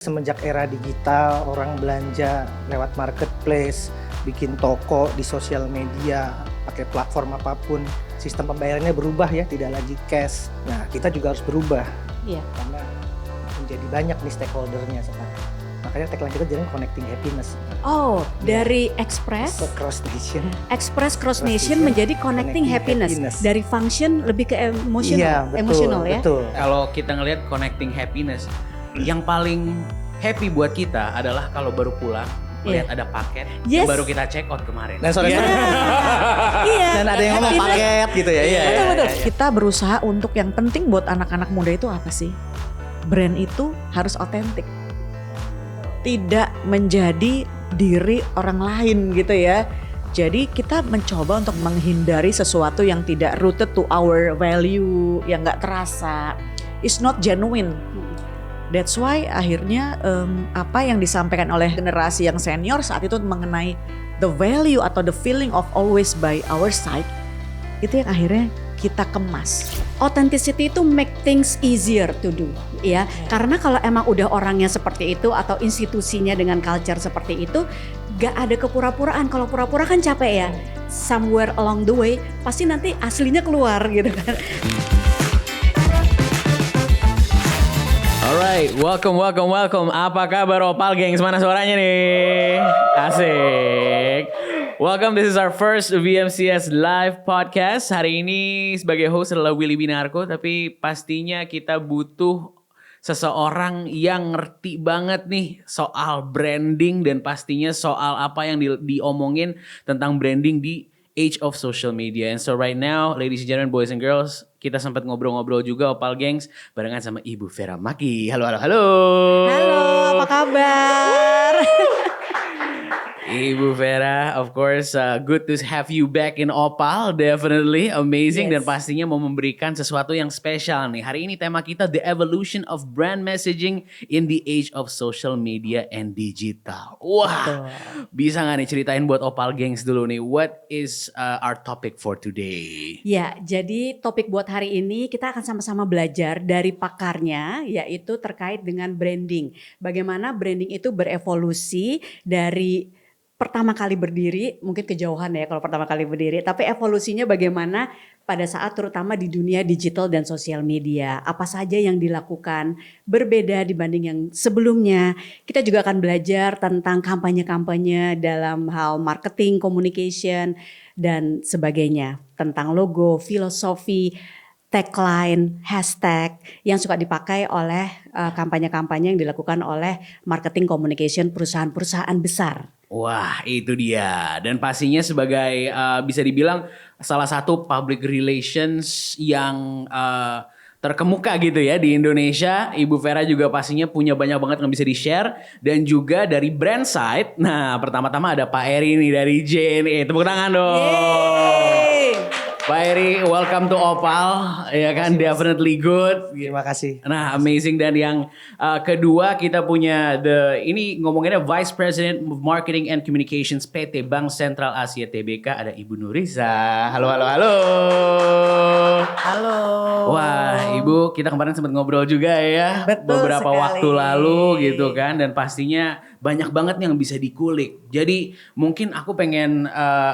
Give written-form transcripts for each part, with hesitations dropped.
Semenjak era digital, orang belanja lewat marketplace, bikin toko di sosial media, pakai platform apapun, sistem pembayarannya berubah ya, tidak lagi cash. Nah, kita juga harus berubah Iya. karena menjadi banyak nih stakeholder-nya sekarang. Makanya tagline kita jadi connecting happiness. Oh, Iya. dari Express Cross nation. Cross nation Nation, menjadi connecting happiness. Dari function lebih ke Iya, emotional ya. betul. Kalau kita ngelihat connecting happiness, yang paling happy buat kita adalah kalau baru pulang lihat ada paket yang baru kita check out kemarin. Dan sore-sore. Iya. Dan ada yang ngomong paket gitu ya. Iya. Betul. Kita berusaha untuk yang penting buat anak-anak muda itu apa sih? Brand itu harus otentik. Tidak menjadi diri orang lain gitu ya. Jadi kita mencoba untuk menghindari sesuatu yang tidak rooted to our value, yang gak terasa. It's not genuine. That's why akhirnya apa yang disampaikan oleh generasi yang senior saat itu mengenai the value atau the feeling of always by our side, itu yang akhirnya kita kemas. Authenticity itu make things easier to do, ya. Karena kalau emang udah orangnya seperti itu atau institusinya dengan culture seperti itu, gak ada kepura-puraan. Kalau pura-pura kan capek ya. Somewhere along the way, pasti nanti aslinya keluar gitu kan. Alright, welcome. Apa kabar Opal Gengs? Mana suaranya nih? Asik. Welcome, this is our first VMCS live podcast. Hari ini sebagai host adalah Willy Binarko, tapi pastinya kita butuh seseorang yang ngerti banget nih soal branding dan pastinya soal apa yang diomongin tentang branding di age of social media. And so right now, ladies and gentlemen, boys and girls, kita sempat ngobrol-ngobrol juga Opal Gengs barengan sama Ibu Vera Maki. Halo. Halo, apa kabar? Ibu Vera, of course, good to have you back in Opal, definitely amazing. Yes. Dan pastinya mau memberikan sesuatu yang spesial nih. Hari ini tema kita The Evolution of Brand Messaging in the Age of Social Media and Digital. Wah, bisa gak nih ceritain buat Opal Gengs dulu nih, what is our topic for today? Ya, jadi topik buat hari ini kita akan sama-sama belajar dari pakarnya, yaitu terkait dengan branding. Bagaimana branding itu berevolusi dari pertama kali berdiri, mungkin kejauhan ya kalau pertama kali berdiri, tapi evolusinya bagaimana pada saat terutama di dunia digital dan sosial media. Apa saja yang dilakukan berbeda dibanding yang sebelumnya. Kita juga akan belajar tentang kampanye-kampanye dalam hal marketing, communication, dan sebagainya. Tentang logo, filosofi, tagline, hashtag yang suka dipakai oleh kampanye-kampanye yang dilakukan oleh marketing communication perusahaan-perusahaan besar. Wah, itu dia. Dan pastinya sebagai bisa dibilang salah satu public relations yang terkemuka gitu ya di Indonesia. Ibu Vera juga pastinya punya banyak banget yang bisa di-share. Dan juga dari brand side. Nah, pertama-tama ada Pak Eri nih dari JNE. Tepuk tangan dong. Yeay. Pak Eri, welcome to Opal. Ya kan, definitely good. Terima kasih. Nah, amazing. Dan yang kedua kita punya ini ngomonginnya Vice President of Marketing and Communications PT Bank Sentral Asia Tbk, ada Ibu Nurisa. Halo. Halo. Wah, Ibu, kita kemarin sempat ngobrol juga ya. Betul beberapa sekali. waktu lalu gitu kan, dan pastinya banyak banget yang bisa dikulik. Jadi mungkin aku pengen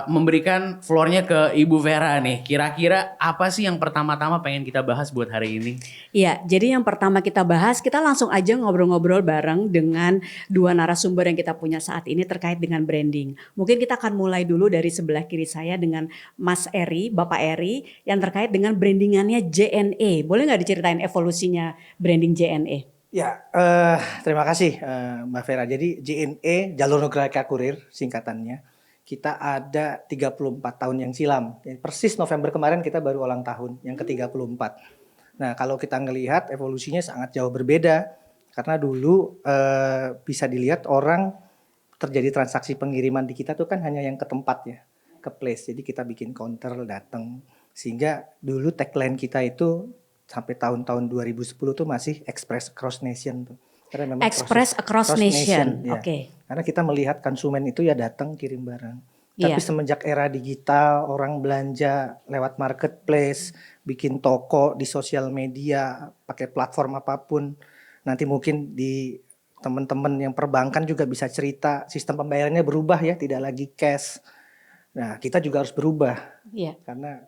memberikan floornya ke Ibu Vera nih. Kira-kira apa sih yang pertama-tama pengen kita bahas buat hari ini? Iya, jadi yang pertama kita bahas, kita langsung aja ngobrol-ngobrol bareng dengan dua narasumber yang kita punya saat ini terkait dengan branding. Mungkin kita akan mulai dulu dari sebelah kiri saya dengan Mas Eri, Bapak Eri, yang terkait dengan brandingannya JNE. Boleh nggak diceritain evolusinya branding JNE? Ya, terima kasih Mbak Vera. Jadi JNE, Jalur Nugraka Kurir singkatannya. Kita ada 34 tahun yang silam. Persis November kemarin kita baru ulang tahun yang ke-34. Nah, kalau kita ngelihat evolusinya sangat jauh berbeda. Karena dulu bisa dilihat orang terjadi transaksi pengiriman di kita tuh kan hanya yang ke tempat ya, ke place. Jadi kita bikin counter, datang. Sehingga dulu tagline kita itu sampai tahun-tahun 2010 tuh masih Express Across Nation tuh. Karena memang Express Across Nation. ya. Oke. Karena kita melihat konsumen itu ya datang kirim barang. Tapi semenjak era digital, orang belanja lewat marketplace, bikin toko di sosial media, pakai platform apapun. Nanti mungkin di Teman-teman yang perbankan juga bisa cerita sistem pembayarannya berubah ya, tidak lagi cash. Nah, kita juga harus berubah Iya. karena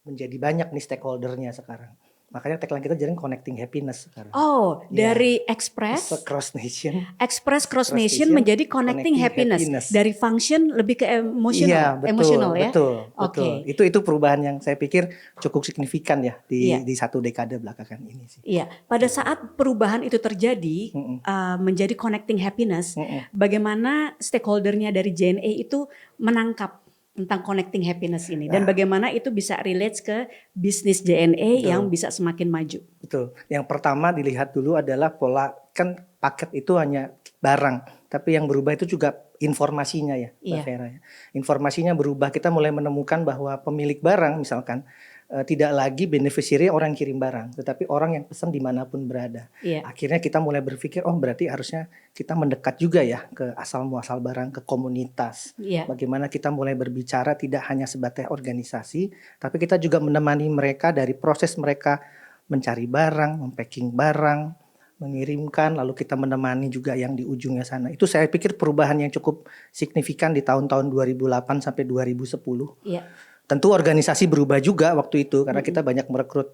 menjadi banyak nih stakeholdernya sekarang. Makanya tagline kita jadi connecting happiness sekarang. Oh, Iya. dari It's a Express cross nation. Cross Nation, Nation menjadi connecting connecting happiness. happiness. Dari function lebih ke Iya, emotional, betul, emotional ya. betul, Oke. betul. Itu perubahan yang saya pikir cukup signifikan ya Iya. di 1 dekade belakangan ini sih. Iya, pada saat perubahan itu terjadi Mm-mm. menjadi connecting happiness, Mm-mm. bagaimana stakeholdernya dari JNE itu menangkap tentang connecting happiness ini dan bagaimana itu bisa relate ke bisnis JNE Betul. yang bisa semakin maju. Betul. Yang pertama dilihat dulu adalah pola, kan paket itu hanya barang, tapi yang berubah itu juga informasinya ya, Mbak Iya. Vera. Informasinya berubah. Kita mulai menemukan bahwa pemilik barang misalkan tidak lagi beneficiary orang yang kirim barang, tetapi orang yang pesan dimanapun berada. Iya. Akhirnya kita mulai berpikir, oh berarti harusnya kita mendekat juga ya ke asal muasal barang, ke komunitas. Iya. Bagaimana kita mulai berbicara tidak hanya sebatas organisasi, tapi kita juga menemani mereka dari proses mereka mencari barang, mempacking barang, mengirimkan, lalu kita menemani juga yang di ujungnya sana. Itu saya pikir perubahan yang cukup signifikan di tahun-tahun 2008 sampai 2010. Iya. Tentu organisasi berubah juga waktu itu karena kita banyak merekrut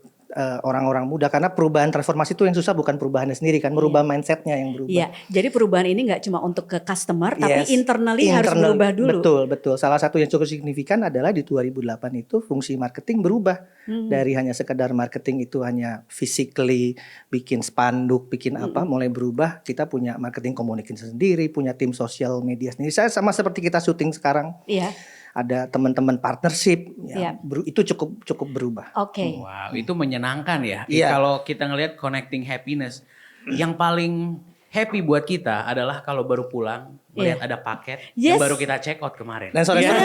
orang-orang muda, karena perubahan transformasi itu yang susah bukan perubahannya sendiri kan, merubah mindsetnya yang berubah. Iya, jadi perubahan ini nggak cuma untuk ke customer, tapi Yes. internally harus Internal, berubah dulu. Betul. Salah satu yang cukup signifikan adalah di 2008 itu fungsi marketing berubah. Dari hanya sekedar marketing itu hanya physically bikin spanduk, bikin apa, mulai berubah. Kita punya marketing communication sendiri, punya tim sosial media sendiri. Saya sama seperti kita syuting sekarang. Iya, Ada teman-teman partnership, Iya. itu cukup berubah. oke. Wow, itu menyenangkan ya. Iya. Kalau kita ngelihat connecting happiness, yang paling happy buat kita adalah kalau baru pulang melihat ada paket yang Yes. baru kita check out kemarin. Dan sore-sore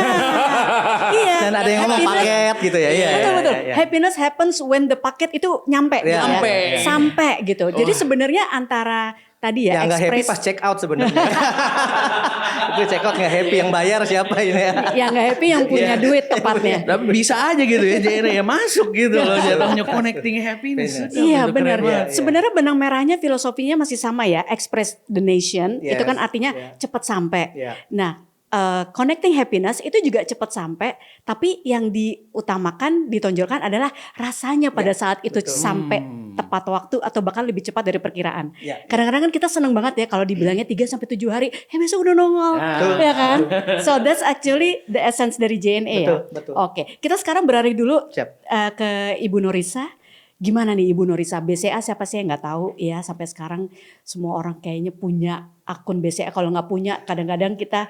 Iya. dan ada yang ngomong Happiness- paket gitu ya. Iya, Betul. iya. Happiness happens when the packet itu nyampe, Iya, gitu ya. iya. Sampai gitu. Jadi sebenarnya antara tadi ya Yang nggak happy express pas check out sebenarnya. Itu check out nggak happy, yang bayar siapa ini ya? yang nggak happy yang punya Iya. duit tepatnya. Tapi bisa aja gitu ya JNE ya masuk gitu loh jatuhnya connecting happiness. Benar. Iya Itu keren benar. banget. Sebenarnya benang merahnya filosofinya masih sama ya. Express the nation Yes, itu kan artinya yeah. cepat sampai. Yeah. Nah, connecting happiness itu juga cepat sampai. Tapi yang diutamakan, ditonjolkan adalah rasanya pada Yeah, saat itu betul. sampai tepat waktu atau bahkan lebih cepat dari perkiraan. Yeah. Kadang-kadang kan kita seneng banget ya kalau dibilangnya 3-7 hari, besok udah nongol, Betul. ya kan? So that's actually the essence dari JNE ya. Betul. Oke, kita sekarang beralih dulu Siap. ke Ibu Norisa. Gimana nih Ibu Norisa? BCA siapa sih yang nggak tahu ya, sampai sekarang semua orang kayaknya punya akun BCA. Kalau nggak punya kadang-kadang kita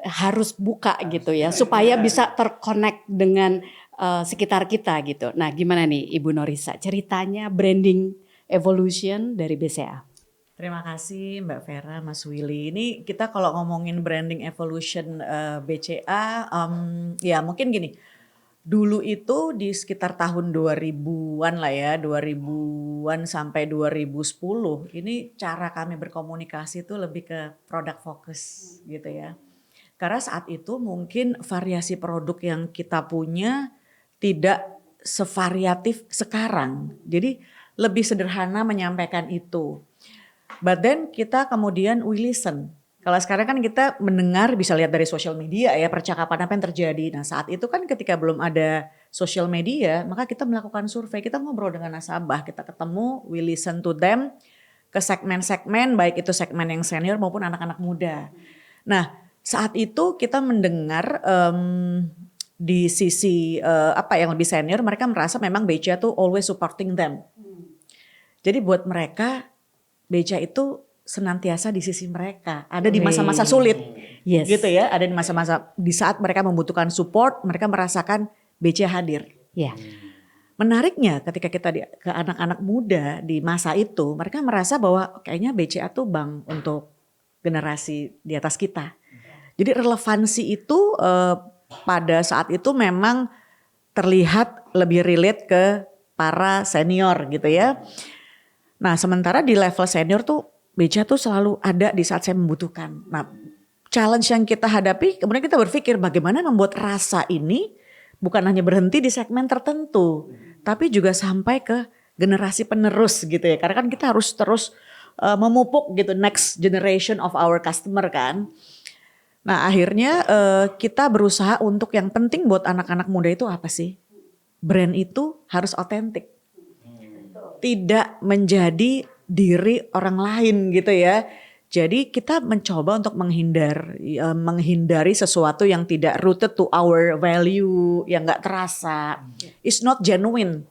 harus buka gitu ya supaya bisa terkonek dengan sekitar kita gitu. Nah gimana nih Ibu Norisa ceritanya branding evolution dari BCA? Terima kasih Mbak Vera, Mas Willy. Ini kita kalau ngomongin branding evolution BCA, ya mungkin gini. Dulu itu di sekitar tahun 2000-an lah ya, 2000-an sampai 2010. Ini cara kami berkomunikasi itu lebih ke product focus gitu ya. Karena saat itu mungkin variasi produk yang kita punya tidak sevariatif sekarang. Jadi lebih sederhana menyampaikan itu. But then kita kemudian we listen. Kalau sekarang kan kita mendengar, bisa lihat dari sosial media ya, percakapan apa yang terjadi. Nah saat itu kan ketika belum ada sosial media, maka kita melakukan survei, kita ngobrol dengan nasabah, kita ketemu, we listen to them, ke segmen-segmen, baik itu segmen yang senior maupun anak-anak muda. Nah saat itu kita mendengar di sisi yang lebih senior, mereka merasa memang BCA tuh always supporting them. Jadi buat mereka, BCA itu senantiasa di sisi mereka, ada di masa-masa sulit, Yes. gitu ya, ada di masa-masa di saat mereka membutuhkan support, mereka merasakan BCA hadir. Ya. Menariknya ketika kita ke anak-anak muda di masa itu, mereka merasa bahwa kayaknya BCA tuh bank untuk generasi di atas kita. Jadi relevansi itu pada saat itu memang terlihat lebih relate ke para senior gitu ya. Nah sementara di level senior tuh BCA tuh selalu ada di saat saya membutuhkan. Nah challenge yang kita hadapi, kemudian kita berpikir bagaimana membuat rasa ini bukan hanya berhenti di segmen tertentu, tapi juga sampai ke generasi penerus gitu ya. Karena kan kita harus terus memupuk gitu next generation of our customer kan. Nah akhirnya kita berusaha untuk yang penting buat anak-anak muda itu apa sih? Brand itu harus otentik. Tidak menjadi diri orang lain gitu ya. Jadi kita mencoba untuk menghindari sesuatu yang tidak rooted to our value, yang gak terasa. It's not genuine.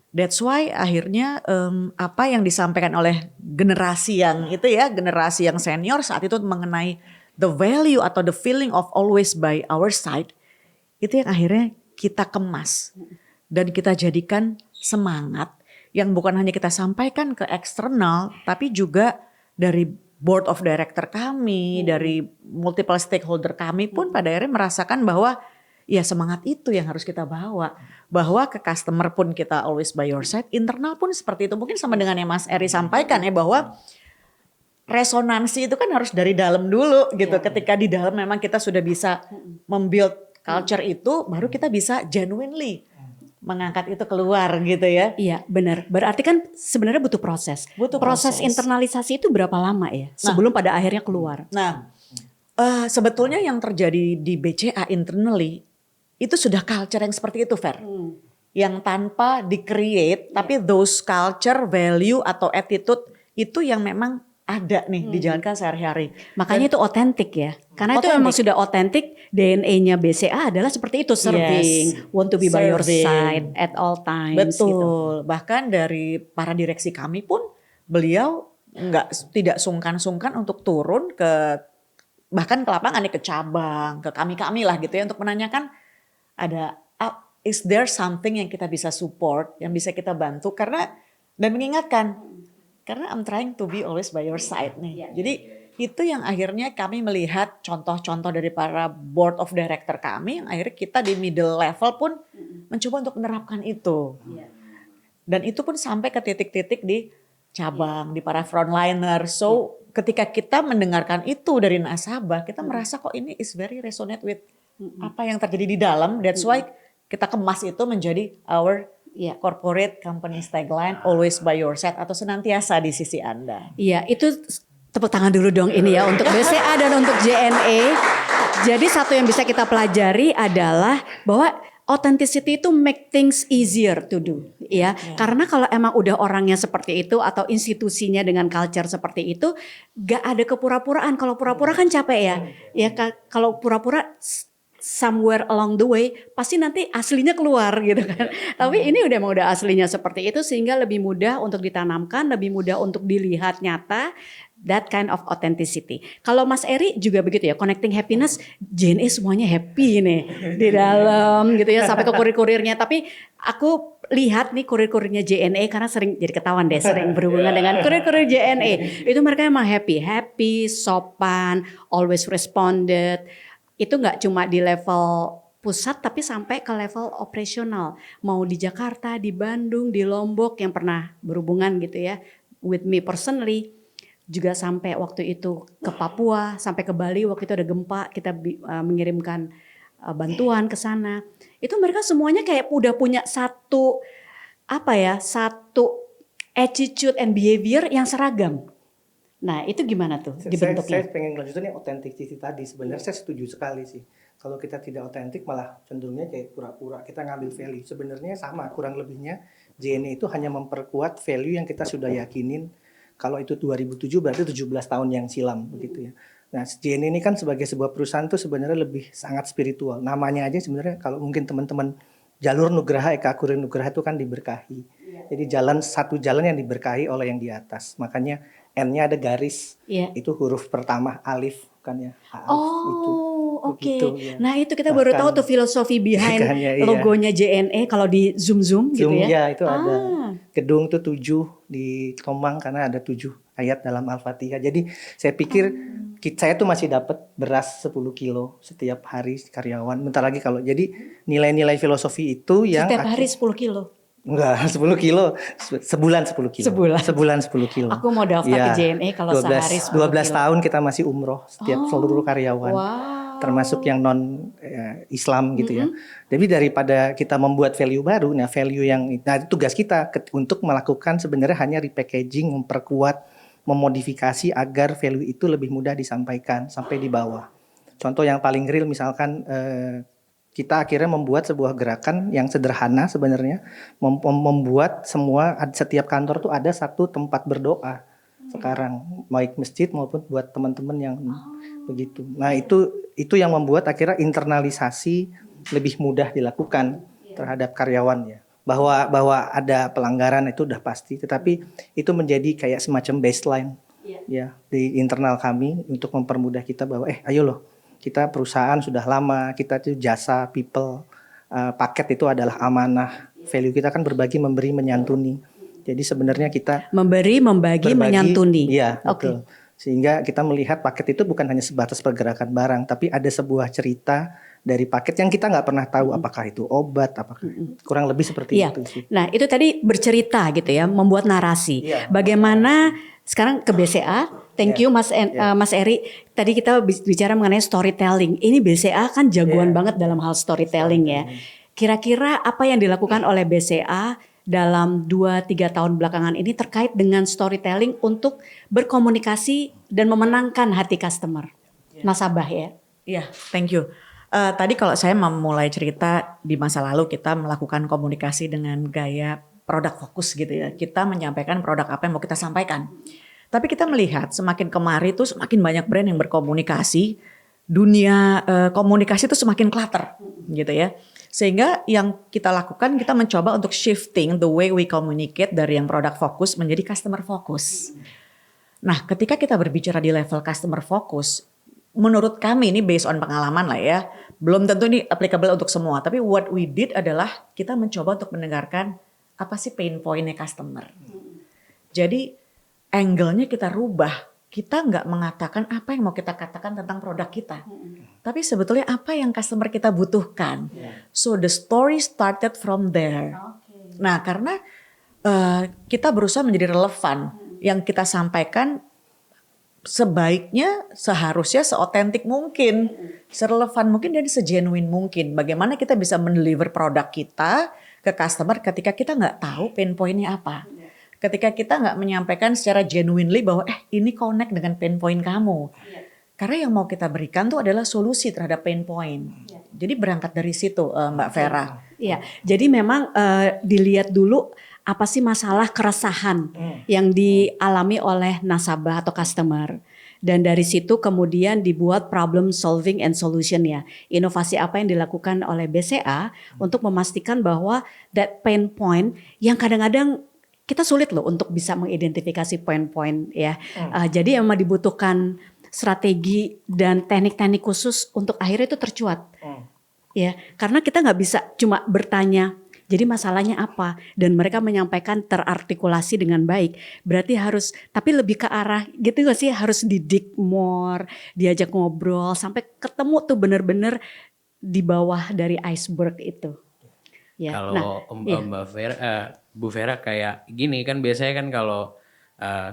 That's why akhirnya apa yang disampaikan oleh generasi yang itu ya, generasi yang senior saat itu mengenai the value atau the feeling of always by our side, itu yang akhirnya kita kemas dan kita jadikan semangat yang bukan hanya kita sampaikan ke eksternal, tapi juga dari board of director kami, dari multiple stakeholder kami pun pada akhirnya merasakan bahwa ya semangat itu yang harus kita bawa. Bahwa ke customer pun kita always by your side, internal pun seperti itu. Mungkin sama dengan yang Mas Eri sampaikan ya, bahwa resonansi itu kan harus dari dalam dulu gitu. Ketika di dalam memang kita sudah bisa membuild culture itu, baru kita bisa genuinely mengangkat itu keluar gitu ya. Iya benar. Berarti kan sebenarnya butuh proses. Proses internalisasi itu berapa lama ya sebelum pada akhirnya keluar? Nah sebetulnya yang terjadi di BCA internally itu sudah culture yang seperti itu, Fer. Yang tanpa di-create, tapi those culture, value atau attitude itu yang memang ada nih dijalankan sehari-hari. Makanya itu otentik ya. Karena itu memang sudah otentik, DNA-nya BCA adalah seperti itu, serving, want to be by your side at all times. Betul. Gitu. Bahkan dari para direksi kami pun beliau tidak sungkan-sungkan untuk turun ke bahkan ke lapangan nih, ke cabang, ke kami-kami lah gitu ya, untuk menanyakan is there something yang kita bisa support, yang bisa kita bantu, karena dan mengingatkan karena I'm trying to be always by your side nih. Jadi itu yang akhirnya kami melihat contoh-contoh dari para board of director kami yang akhirnya kita di middle level pun mencoba untuk menerapkan itu. Dan itu pun sampai ke titik-titik di cabang, di para frontliner. So ketika kita mendengarkan itu dari nasabah, kita merasa kok ini is very resonate with apa yang terjadi di dalam. That's why kita kemas itu menjadi our corporate company tagline, always by your side atau senantiasa di sisi Anda. Iya, itu tepuk tangan dulu dong ini ya untuk BCA dan untuk JNE. Jadi satu yang bisa kita pelajari adalah bahwa authenticity itu make things easier to do, ya. Karena kalau emang udah orangnya seperti itu atau institusinya dengan culture seperti itu, gak ada kepura-puraan. Kalau pura-pura kan capek ya. Ya kalau pura-pura somewhere along the way pasti nanti aslinya keluar gitu kan. Tapi ini udah aslinya seperti itu sehingga lebih mudah untuk ditanamkan, lebih mudah untuk dilihat nyata. That kind of authenticity. Kalau Mas Eri juga begitu ya, connecting happiness, JNE semuanya happy nih di dalam gitu ya sampai ke kurir-kurirnya. Tapi aku lihat nih kurir-kurirnya JNE karena sering jadi ketahuan deh sering berhubungan dengan kurir-kurir JNE. Itu mereka emang happy, sopan, always responded. Itu nggak cuma di level pusat tapi sampai ke level operasional. Mau di Jakarta, di Bandung, di Lombok yang pernah berhubungan gitu ya. With me personally. Juga sampai waktu itu ke Papua, sampai ke Bali waktu itu ada gempa, kita mengirimkan bantuan ke sana. Itu mereka semuanya kayak udah punya satu attitude and behavior yang seragam. Nah itu gimana tuh dibentuknya? Saya pengen lanjutin yang authenticity tadi. Sebenarnya saya setuju sekali sih. Kalau kita tidak otentik malah cenderungnya kayak pura-pura kita ngambil value. Sebenarnya sama kurang lebihnya JNE itu hanya memperkuat value yang kita sudah yakinin. Kalau itu 2007 berarti 17 tahun yang silam begitu ya. Nah JNE ini kan sebagai sebuah perusahaan tuh sebenarnya lebih sangat spiritual. Namanya aja sebenarnya kalau mungkin teman-teman jalur Nugraha, Eka Kurir Nugraha itu kan diberkahi. Jadi satu jalan yang diberkahi oleh yang di atas. Makanya N-nya ada garis, itu huruf pertama alif kan ya. Oke. Ya. Nah itu kita baru tahu tuh filosofi behind logonya JNE kalau di zoom gitu ya. Ya itu ada. Gedung tuh 7 di Tomang karena ada 7 ayat dalam Al-Fatihah. Jadi saya pikir saya tuh masih dapat beras 10 kilo setiap hari karyawan. Bentar lagi kalau jadi nilai-nilai filosofi itu yang setiap hari 10 kilo. Enggak, 10 kilo. Sebulan 10 kilo. Sebulan 10 kilo. Aku mau daftar ke JNE kalau sehari 10 12 kilo. tahun kita masih umroh setiap seluruh karyawan. Termasuk yang non Islam gitu ya. Jadi daripada kita membuat value baru, tugas kita untuk melakukan sebenarnya hanya repackaging, memperkuat memodifikasi agar value itu lebih mudah disampaikan sampai di bawah. Contoh yang paling real misalkan kita akhirnya membuat sebuah gerakan yang sederhana sebenarnya, membuat setiap kantor tuh ada satu tempat berdoa sekarang, baik masjid maupun buat teman-teman yang begitu. Nah itu yang membuat akhirnya internalisasi lebih mudah dilakukan terhadap karyawan ya. Bahwa ada pelanggaran itu udah pasti, tetapi itu menjadi kayak semacam baseline ya di internal kami untuk mempermudah kita bahwa ayo loh, kita perusahaan sudah lama, kita itu jasa people, paket itu adalah amanah, value kita kan berbagi, memberi, menyantuni. Jadi sebenarnya kita Memberi, membagi, menyantuni. Iya, Oke. betul. Sehingga kita melihat paket itu bukan hanya sebatas pergerakan barang, tapi ada sebuah cerita dari paket yang kita nggak pernah tahu apakah itu obat, apakah kurang lebih seperti Iya. itu sih. Nah, itu tadi bercerita gitu ya, membuat narasi. Iya. Bagaimana sekarang ke BCA? Thank you Mas Mas Eri. Tadi kita bicara mengenai storytelling. Ini BCA kan jagoan banget dalam hal storytelling ya. Kira-kira apa yang dilakukan oleh BCA dalam 2-3 tahun belakangan ini terkait dengan storytelling untuk berkomunikasi dan memenangkan hati customer, nasabah ya? Iya, thank you. Tadi kalau saya memulai cerita di masa lalu kita melakukan komunikasi dengan gaya produk fokus gitu ya. Kita menyampaikan produk apa yang mau kita sampaikan. Tapi kita melihat semakin kemari tuh semakin banyak brand yang berkomunikasi. Dunia komunikasi itu semakin clutter gitu ya. Sehingga yang kita lakukan, kita mencoba untuk shifting the way we communicate dari yang produk fokus menjadi customer fokus. Nah, ketika kita berbicara di level customer fokus, menurut kami ini based on pengalaman lah ya, belum tentu ini applicable untuk semua. Tapi what we did adalah kita mencoba untuk mendengarkan apa sih pain point-nya customer. Jadi angle-nya kita rubah. Kita nggak mengatakan apa yang mau kita katakan tentang produk kita. Tapi sebetulnya apa yang customer kita butuhkan. So the story started from there. Nah karena kita berusaha menjadi relevan. Yang kita sampaikan sebaiknya seharusnya seotentik mungkin. Serelevan mungkin dan segenuine mungkin. Bagaimana kita bisa mendeliver produk kita ke customer ketika kita nggak tahu pain point-nya apa. Ketika kita nggak menyampaikan secara genuinely bahwa ini connect dengan pain point kamu. Karena yang mau kita berikan tuh adalah solusi terhadap pain point. Jadi berangkat dari situ Mbak Vera. Iya, jadi memang dilihat dulu apa sih masalah keresahan yang dialami oleh nasabah atau customer. Dan dari situ kemudian dibuat problem solving and solution ya. Inovasi apa yang dilakukan oleh BCA untuk memastikan bahwa that pain point yang kadang-kadang kita sulit loh untuk bisa mengidentifikasi poin-poin ya. Jadi memang dibutuhkan strategi dan teknik-teknik khusus untuk akhirnya itu tercuat. Ya, karena kita nggak bisa cuma bertanya, jadi masalahnya apa? Dan mereka menyampaikan terartikulasi dengan baik. Berarti harus, tapi lebih ke arah gitu nggak sih? Harus didik more, diajak ngobrol sampai ketemu tuh bener-bener di bawah dari iceberg itu. Ya, Kalau Mbak Vera, Bu Vera kayak gini kan biasanya kan kalau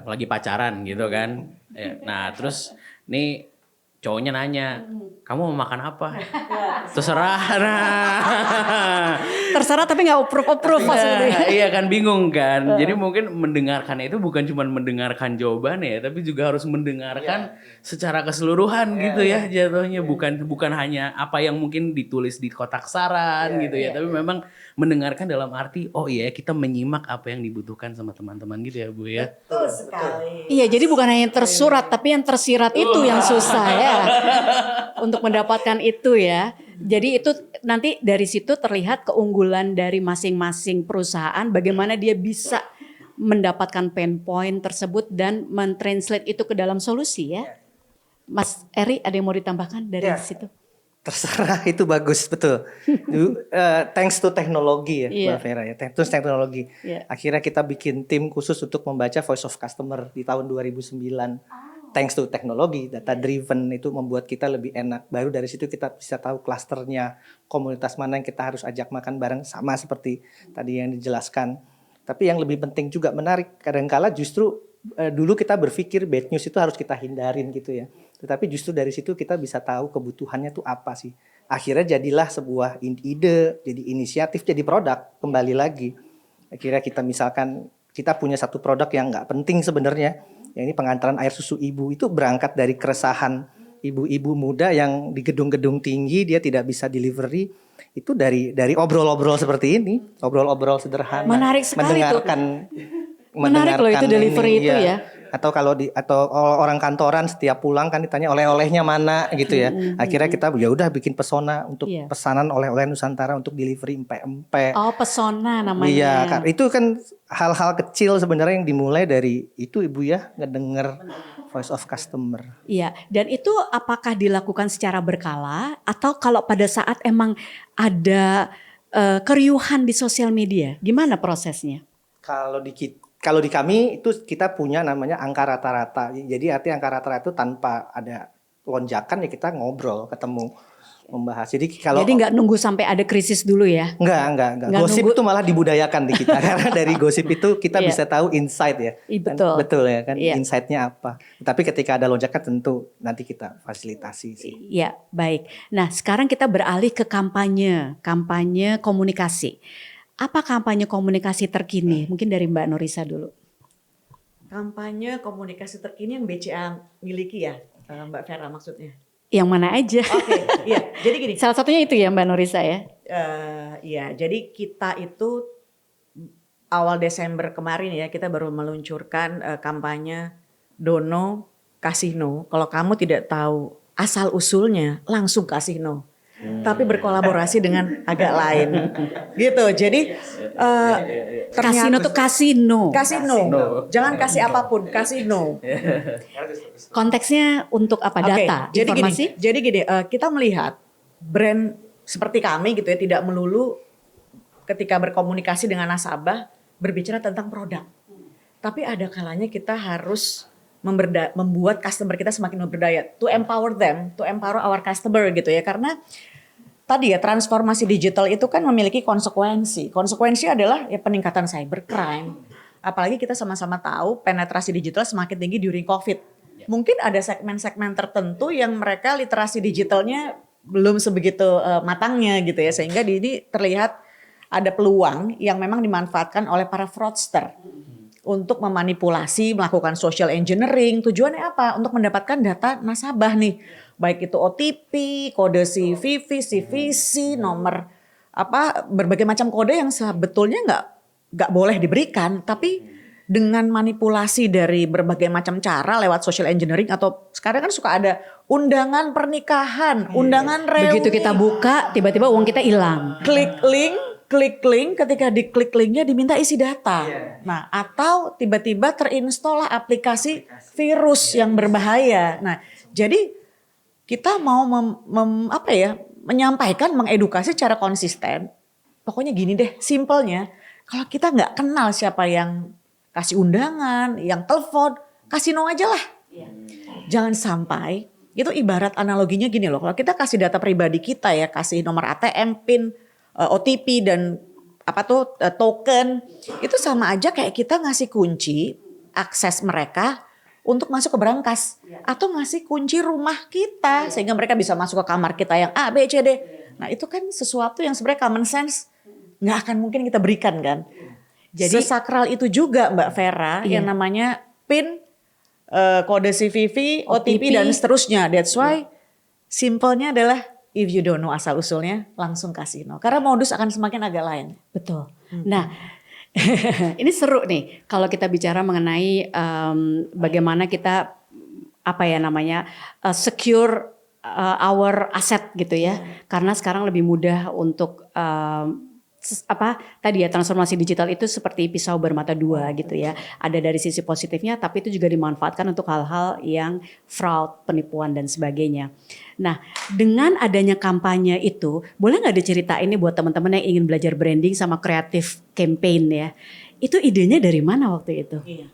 lagi pacaran gitu kan. Nah terus nih cowoknya nanya, kamu mau makan apa? Terserah. terserah tapi nggak approve maksudnya. Iya kan bingung kan. Jadi mungkin mendengarkan itu bukan cuma mendengarkan jawabannya ya, tapi juga harus mendengarkan secara keseluruhan gitu ya jatuhnya. Bukan hanya apa yang mungkin ditulis di kotak saran gitu ya, tapi memang mendengarkan dalam arti kita menyimak apa yang dibutuhkan sama teman-teman gitu ya Bu ya. Betul sekali. Iya, jadi bukan hanya yang tersurat tapi yang tersirat itu yang susah ya. Untuk mendapatkan itu ya. Jadi itu nanti dari situ terlihat keunggulan dari masing-masing perusahaan bagaimana dia bisa mendapatkan pain point tersebut dan mentranslate itu ke dalam solusi ya. Mas Eri ada yang mau ditambahkan dari situ? Terserah, itu bagus, betul. Thanks to teknologi ya Mbak Vera ya. Thanks teknologi. Akhirnya kita bikin tim khusus untuk membaca voice of customer di tahun 2009. Thanks to teknologi, data driven itu membuat kita lebih enak. Baru dari situ kita bisa tahu klasternya, komunitas mana yang kita harus ajak makan bareng, sama seperti tadi yang dijelaskan. Tapi yang lebih penting juga menarik, kadangkala justru dulu kita berpikir bad news itu harus kita hindarin gitu ya. Tetapi justru dari situ kita bisa tahu kebutuhannya tuh apa sih. Akhirnya jadilah sebuah ide, jadi inisiatif, jadi produk kembali lagi. Akhirnya kita misalkan kita punya satu produk yang nggak penting sebenarnya, Ya, ini pengantaran air susu ibu itu berangkat dari keresahan ibu-ibu muda yang di gedung-gedung tinggi dia tidak bisa delivery, itu dari obrol-obrol seperti ini, obrol-obrol sederhana. Menarik sekali tuh. Menarik loh itu delivery itu ya. Atau atau orang kantoran setiap pulang kan ditanya oleh-olehnya mana gitu ya. Akhirnya kita ya udah bikin pesona untuk pesanan oleh-oleh Nusantara untuk delivery empe-empe. Oh, pesona namanya. Iya, itu kan hal-hal kecil sebenarnya yang dimulai dari itu Ibu ya, ngedenger voice of customer. Iya, dan itu apakah dilakukan secara berkala atau kalau pada saat emang ada keriuhan di sosial media, gimana prosesnya? Kalau di kami itu kita punya namanya angka rata-rata. Jadi artinya angka rata-rata itu tanpa ada lonjakan ya kita ngobrol, ketemu, membahas. Jadi nggak nunggu sampai ada krisis dulu ya? Enggak. Gosip itu malah dibudayakan di kita karena dari gosip itu kita bisa tahu insight ya. Betul. Betul ya kan, insight-nya apa. Tapi ketika ada lonjakan tentu nanti kita fasilitasi sih. Iya, baik. Nah, sekarang kita beralih ke kampanye komunikasi. Apa kampanye komunikasi terkini? Mungkin dari Mbak Norisa dulu. Kampanye komunikasi terkini yang BCA miliki ya, Mbak Vera maksudnya? Yang mana aja? Oke, iya. Jadi gini. Salah satunya itu ya Mbak Norisa ya? Iya, jadi kita itu awal Desember kemarin ya kita baru meluncurkan kampanye Dono Kasih No. Kalau kamu tidak tahu asal usulnya langsung kasih no. Tapi berkolaborasi dengan agak lain gitu. Jadi kasino tuh kasino. Kasino. Jangan kasih apapun, kasino. Konteksnya untuk apa? Data, informasi? Jadi gini, kita melihat brand seperti kami gitu ya tidak melulu ketika berkomunikasi dengan nasabah berbicara tentang produk. Tapi ada kalanya kita harus membuat customer kita semakin berdaya, to empower them, to empower our customer gitu ya. Karena tadi ya transformasi digital itu kan memiliki konsekuensi. Konsekuensi adalah ya peningkatan cybercrime. Apalagi kita sama-sama tahu penetrasi digital semakin tinggi during COVID. Mungkin ada segmen-segmen tertentu yang mereka literasi digitalnya belum sebegitu matangnya gitu ya. Sehingga ini terlihat ada peluang yang memang dimanfaatkan oleh para fraudster. Untuk memanipulasi, melakukan social engineering. Tujuannya apa? Untuk mendapatkan data nasabah nih. Baik itu OTP, kode CVV, CVC, nomor berbagai macam kode yang sebetulnya nggak boleh diberikan. Tapi dengan manipulasi dari berbagai macam cara lewat social engineering atau sekarang kan suka ada undangan pernikahan, undangan reuni. Begitu kita buka, tiba-tiba uang kita hilang. Klik link, ketika diklik linknya diminta isi data. Nah, atau tiba-tiba terinstall aplikasi virus yang berbahaya. Nah, jadi kita mau menyampaikan, mengedukasi secara konsisten. Pokoknya gini deh, simpelnya. Kalau kita nggak kenal siapa yang kasih undangan, yang telepon, kasih no aja lah. Jangan sampai, itu ibarat analoginya gini loh. Kalau kita kasih data pribadi kita ya, kasih nomor ATM, PIN, OTP dan token itu sama aja kayak kita ngasih kunci akses mereka untuk masuk ke brankas atau ngasih kunci rumah kita sehingga mereka bisa masuk ke kamar kita yang A, B, C, D. Nah itu kan sesuatu yang sebenarnya common sense nggak akan mungkin kita berikan kan. Jadi sesakral itu juga Mbak Vera yang namanya PIN, kode CVV, OTP dan seterusnya. That's why simpelnya adalah if you don't know asal usulnya langsung kasih no. Karena modus akan semakin agak lain. Betul. Nah ini seru nih kalau kita bicara mengenai bagaimana kita secure our asset gitu ya. Karena sekarang lebih mudah untuk transformasi digital itu seperti pisau bermata dua gitu ya. Ada dari sisi positifnya tapi itu juga dimanfaatkan untuk hal-hal yang fraud, penipuan dan sebagainya. Nah, dengan adanya kampanye itu, boleh nggak diceritain ini buat teman-teman yang ingin belajar branding sama kreatif campaign ya. Itu idenya dari mana waktu itu? Iya.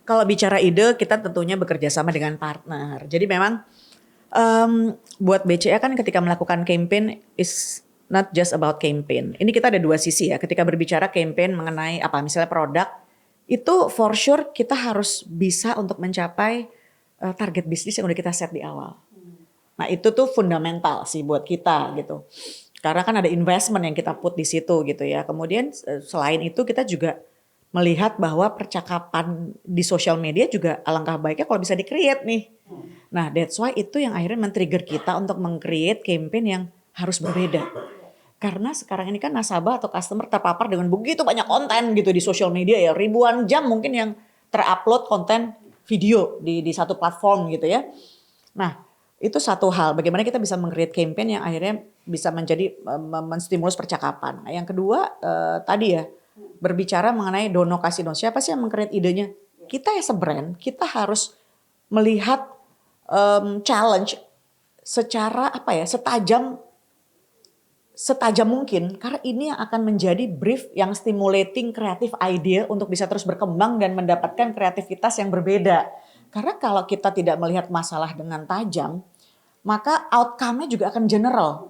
Kalau bicara ide, kita tentunya bekerja sama dengan partner. Jadi memang buat BCA kan ketika melakukan campaign is not just about campaign. Ini kita ada dua sisi ya. Ketika berbicara campaign mengenai misalnya produk, itu for sure kita harus bisa untuk mencapai target bisnis yang udah kita set di awal. Nah itu tuh fundamental sih buat kita gitu. Karena kan ada investment yang kita put di situ gitu ya. Kemudian selain itu kita juga melihat bahwa percakapan di sosial media juga alangkah baiknya kalau bisa di-create nih. Nah, that's why itu yang akhirnya men-trigger kita untuk meng-create campaign yang harus berbeda. Karena sekarang ini kan nasabah atau customer terpapar dengan begitu banyak konten gitu di sosial media ya. Ribuan jam mungkin yang terupload konten video di satu platform gitu ya. Nah, itu satu hal. Bagaimana kita bisa meng-create campaign yang akhirnya bisa menjadi menstimulus percakapan. Nah, yang kedua tadi ya, berbicara mengenai dono kasino. Siapa sih yang meng-create idenya? Kita as a brand, kita harus melihat challenge secara setajam mungkin, karena ini yang akan menjadi brief yang stimulating creative idea untuk bisa terus berkembang dan mendapatkan kreativitas yang berbeda. Karena kalau kita tidak melihat masalah dengan tajam, maka outcome-nya juga akan general.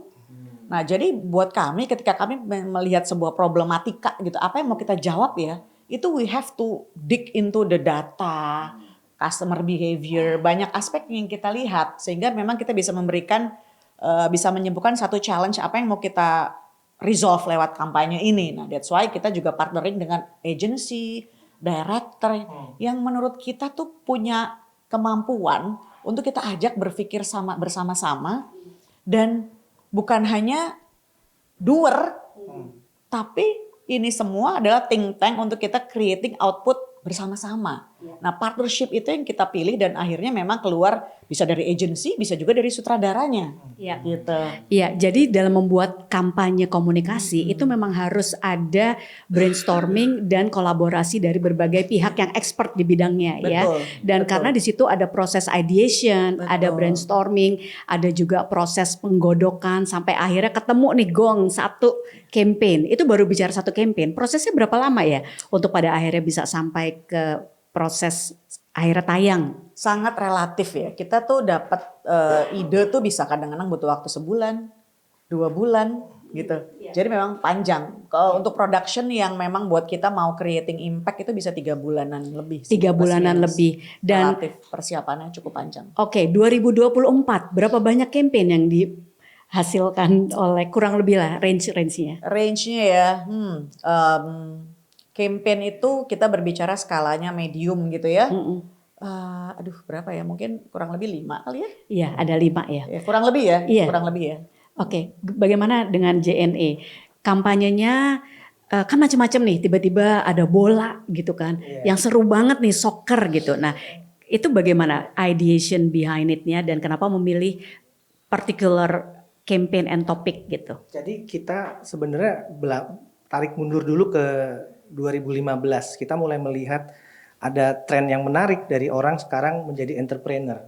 Nah, jadi buat kami ketika kami melihat sebuah problematika gitu, apa yang mau kita jawab ya, itu we have to dig into the data, customer behavior, banyak aspek yang kita lihat sehingga memang kita bisa memberikan bisa menyembuhkan satu challenge apa yang mau kita resolve lewat kampanye ini. Nah, that's why kita juga partnering dengan agency, director yang menurut kita tuh punya kemampuan untuk kita ajak berpikir bersama-sama dan bukan hanya doer, tapi ini semua adalah think tank untuk kita creating output bersama-sama. Nah, partnership itu yang kita pilih dan akhirnya memang keluar bisa dari agency, bisa juga dari sutradaranya. Iya. Gitu. Iya, jadi dalam membuat kampanye komunikasi itu memang harus ada brainstorming dan kolaborasi dari berbagai pihak yang expert di bidangnya ya. Betul, Dan betul. karena di situ ada proses ideation, ada Betul. brainstorming, ada juga proses penggodokan sampai akhirnya ketemu nih gong satu campaign. Itu baru bicara satu campaign. Prosesnya berapa lama ya untuk pada akhirnya bisa sampai ke proses akhirnya tayang? Sangat relatif ya. Kita tuh dapat ide tuh bisa kadang-kadang butuh waktu sebulan, 2 bulan gitu. Jadi memang panjang. Kalau untuk production yang memang buat kita mau creating impact itu bisa 3 bulanan lebih. 3 bulanan lebih. Dan relatif persiapannya cukup panjang. oke, 2024 berapa banyak campaign yang dihasilkan oleh kurang lebih lah range-nya? Range-nya ya, campaign itu kita berbicara skalanya medium gitu ya. Berapa ya? Mungkin kurang lebih 5 kali ya? Iya, ada 5 ya. Ya, kurang lebih ya. Iya. Kurang lebih ya. Oke, bagaimana dengan JNE? Kampanyenya kan macam-macam nih, tiba-tiba ada bola gitu kan. Yang seru banget nih, soccer gitu. Nah, itu bagaimana ideation behind it-nya dan kenapa memilih particular campaign and topic gitu? Jadi kita sebenarnya tarik mundur dulu ke 2015. Kita mulai melihat ada tren yang menarik dari orang sekarang menjadi entrepreneur.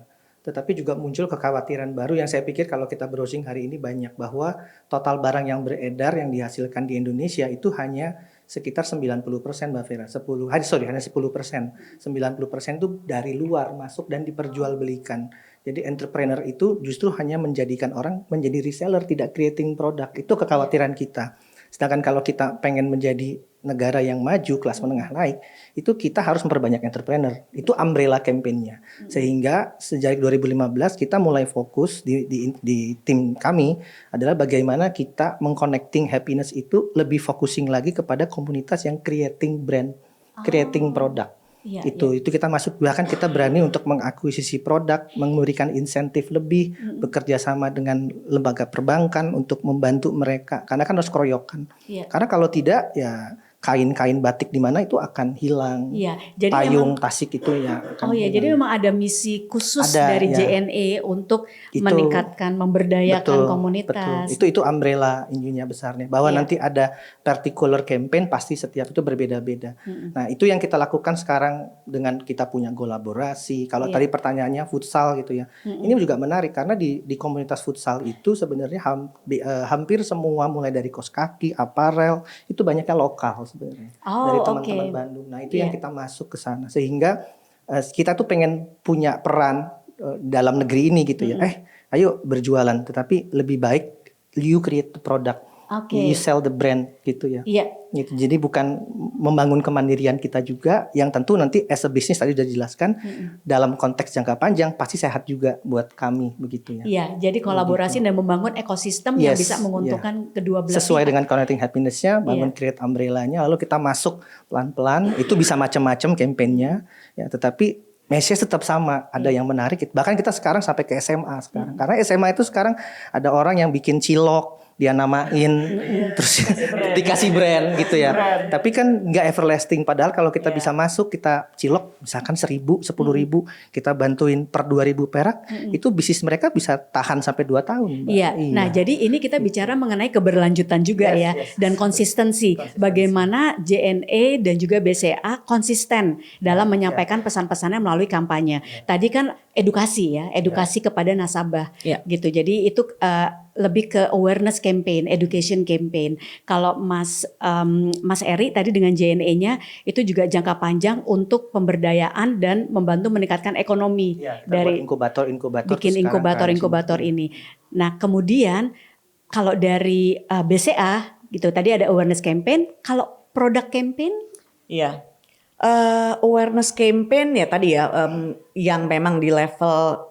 Tetapi juga muncul kekhawatiran baru yang saya pikir kalau kita browsing hari ini banyak, bahwa total barang yang beredar yang dihasilkan di Indonesia itu hanya sekitar 90% Mbak Vera. Hanya 10%. 90% itu dari luar masuk dan diperjualbelikan. Jadi entrepreneur itu justru hanya menjadikan orang menjadi reseller, tidak creating produk. Itu kekhawatiran kita. Sedangkan kalau kita pengen menjadi negara yang maju, kelas menengah naik, itu kita harus memperbanyak entrepreneur. Itu umbrella campaign-nya. Sehingga sejak 2015 kita mulai fokus di tim kami adalah bagaimana kita mengconnecting happiness itu lebih focusing lagi kepada komunitas yang creating brand, creating produk. Itu kita masuk, bahkan kita berani untuk mengakuisisi produk, memberikan insentif lebih, bekerja sama dengan lembaga perbankan untuk membantu mereka, karena kan harus keroyokan. Karena kalau tidak ya kain-kain batik di mana itu akan hilang. Jadi payung tasik itu ya akan hilang. Jadi memang ada misi khusus Ada, dari ya. JNE untuk Itu, meningkatkan, memberdayakan komunitas. Betul. Itu umbrella intinya besarnya, bahwa nanti ada particular campaign, pasti setiap itu berbeda-beda. Nah, itu yang kita lakukan sekarang dengan kita punya kolaborasi. Kalau tadi pertanyaannya futsal gitu ya. Ini juga menarik karena di komunitas futsal itu sebenarnya hampir semua mulai dari kaos kaki, aparel, itu banyaknya lokal sebenarnya. Dari teman-teman Bandung. Nah, itu yang kita masuk ke sana sehingga kita tuh pengen punya peran dalam negeri ini gitu ya. Ayo berjualan, tetapi lebih baik you create the product. Oke. You sell the brand gitu ya. Iya. Gitu. Jadi bukan membangun kemandirian kita juga, yang tentu nanti as a business tadi sudah dijelaskan dalam konteks jangka panjang pasti sehat juga buat kami begitu ya. Iya, jadi kolaborasi dan membangun ekosistem yang bisa menguntungkan kedua belah sesuai pihak. dengan connecting happiness-nya, bangun create umbrella-nya, lalu kita masuk pelan-pelan. Itu bisa macam-macam campaign-nya ya, tetapi message tetap sama, ada yang menarik. Bahkan kita sekarang sampai ke SMA sekarang. Karena SMA itu sekarang ada orang yang bikin cilok, dia namain, terus dikasih brand gitu ya. Tapi kan nggak everlasting. Padahal kalau kita bisa masuk, kita cilok misalkan 1.000, 10.000, kita bantuin per 2.000 perak, itu bisnis mereka bisa tahan sampai 2 tahun. Mbak. Iya. Nah, jadi ini kita bicara mengenai keberlanjutan juga dan konsistensi. Bagaimana JNE dan juga BCA konsisten dalam menyampaikan pesan-pesannya melalui kampanye. Tadi kan edukasi kepada nasabah gitu. Jadi itu lebih ke awareness campaign, education campaign. Kalau Mas Eri tadi dengan JNE-nya itu juga jangka panjang untuk pemberdayaan dan membantu meningkatkan ekonomi dari inkubator bikin inkubator ini. Nah, kemudian kalau dari BCA gitu tadi ada awareness campaign, kalau product campaign? Iya. Awareness campaign ya tadi ya yang memang di level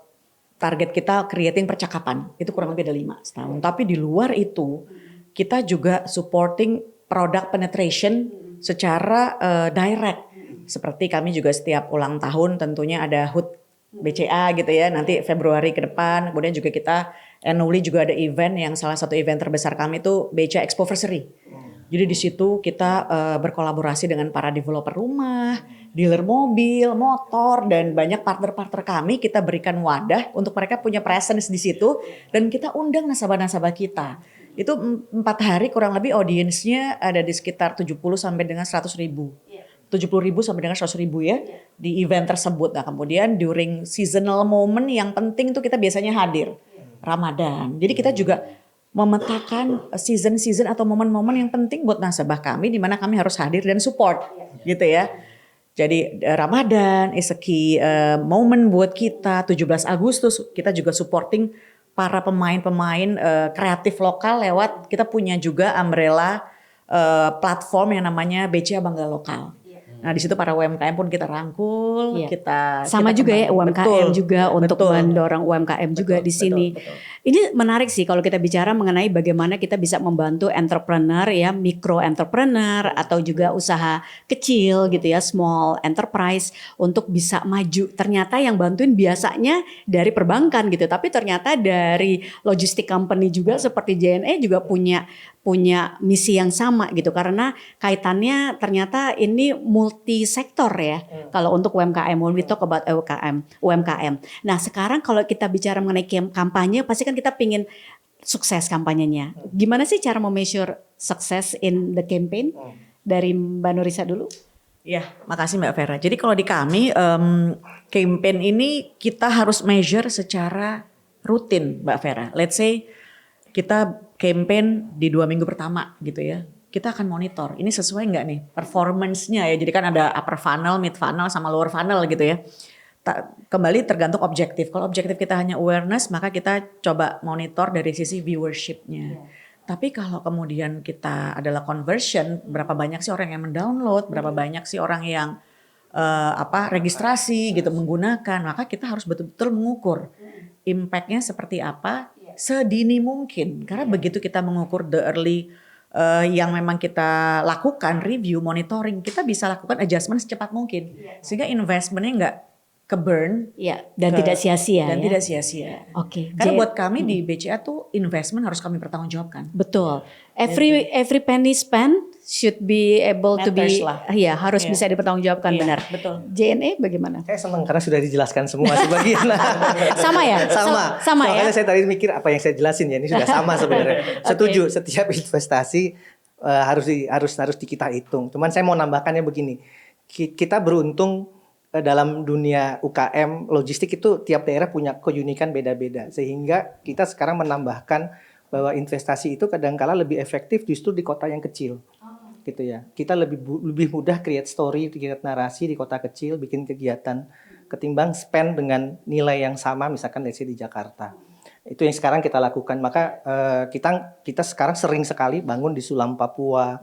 target kita creating percakapan itu kurang lebih ada 5 setahun. Tapi di luar itu kita juga supporting product penetration secara direct. Seperti kami juga setiap ulang tahun tentunya ada HUT BCA gitu ya. Nanti Februari ke depan. Kemudian juga kita annually juga ada event yang salah satu event terbesar kami itu BCA Expoversary. Jadi di situ kita berkolaborasi dengan para developer rumah, dealer mobil, motor, dan banyak partner-partner kami. Kita berikan wadah untuk mereka punya presence di situ dan kita undang nasabah-nasabah kita. Itu 4 hari kurang lebih audiensnya ada di sekitar 70 sampai dengan 100 ribu. 70 ribu sampai dengan 100 ribu ya di event tersebut. Nah kemudian during seasonal moment yang penting tuh kita biasanya hadir. Ramadan. Jadi kita juga memetakan season-season atau momen-momen yang penting buat nasabah kami di mana kami harus hadir dan support gitu ya. Jadi Ramadan is a key moment buat kita. 17 Agustus kita juga supporting para pemain-pemain kreatif lokal lewat kita punya juga umbrella platform yang namanya BCA Bangga Lokal. Nah di situ para UMKM pun kita rangkul, kita sama kita juga ya UMKM juga untuk betul. mendorong UMKM juga di sini. Betul. Ini menarik sih kalau kita bicara mengenai bagaimana kita bisa membantu entrepreneur ya, micro entrepreneur atau juga usaha kecil gitu ya, small enterprise untuk bisa maju. Ternyata yang bantuin biasanya dari perbankan gitu, tapi ternyata dari logistik company juga seperti JNE juga punya misi yang sama gitu karena kaitannya ternyata ini multi sektor ya kalau untuk UMKM, when we talk about UMKM. Nah sekarang kalau kita bicara mengenai kampanye pasti kan kita pingin sukses kampanyenya. Gimana sih cara memeasure success in the campaign? Dari Mbak Nurisa dulu. Ya, makasih Mbak Vera. Jadi kalau di kami campaign ini kita harus measure secara rutin Mbak Vera. Let's say kita campaign di 2 minggu pertama gitu ya. Kita akan monitor, ini sesuai nggak nih performance-nya ya. Jadi kan ada upper funnel, mid funnel, sama lower funnel gitu ya. Kembali tergantung objektif. Kalau objektif kita hanya awareness, maka kita coba monitor dari sisi viewership-nya. Tapi kalau kemudian kita adalah conversion, berapa banyak sih orang yang mendownload, berapa banyak sih orang yang registrasi gitu menggunakan, maka kita harus betul-betul mengukur impact-nya seperti apa sedini mungkin. Karena begitu kita mengukur the early yang memang kita lakukan review, monitoring, kita bisa lakukan adjustment secepat mungkin sehingga investmentnya nggak ke burn dan tidak sia-sia dan tidak sia-sia. Oke. Karena buat kami di BCA tuh investment harus kami pertanggungjawabkan. Betul. Every penny spent should be able to be harus bisa dipertanggungjawabkan benar. Betul. JNE bagaimana? Saya senang karena sudah dijelaskan semua sebagian. Sama ya? Sama ya? Makanya saya tadi mikir apa yang saya jelasin ya ini sudah sama sebenarnya. Setuju, setiap investasi harus kita hitung. Cuman saya mau nambahkannya begini. Kita beruntung dalam dunia UKM logistik itu tiap daerah punya keunikan beda-beda sehingga kita sekarang menambahkan bahwa investasi itu kadangkala lebih efektif justru di kota yang kecil. Gitu ya. Kita lebih mudah create story, create narasi di kota kecil, bikin kegiatan ketimbang spend dengan nilai yang sama misalkan let's say di Jakarta. Itu yang sekarang kita lakukan. Maka kita sekarang sering sekali bangun di Sulam, Papua.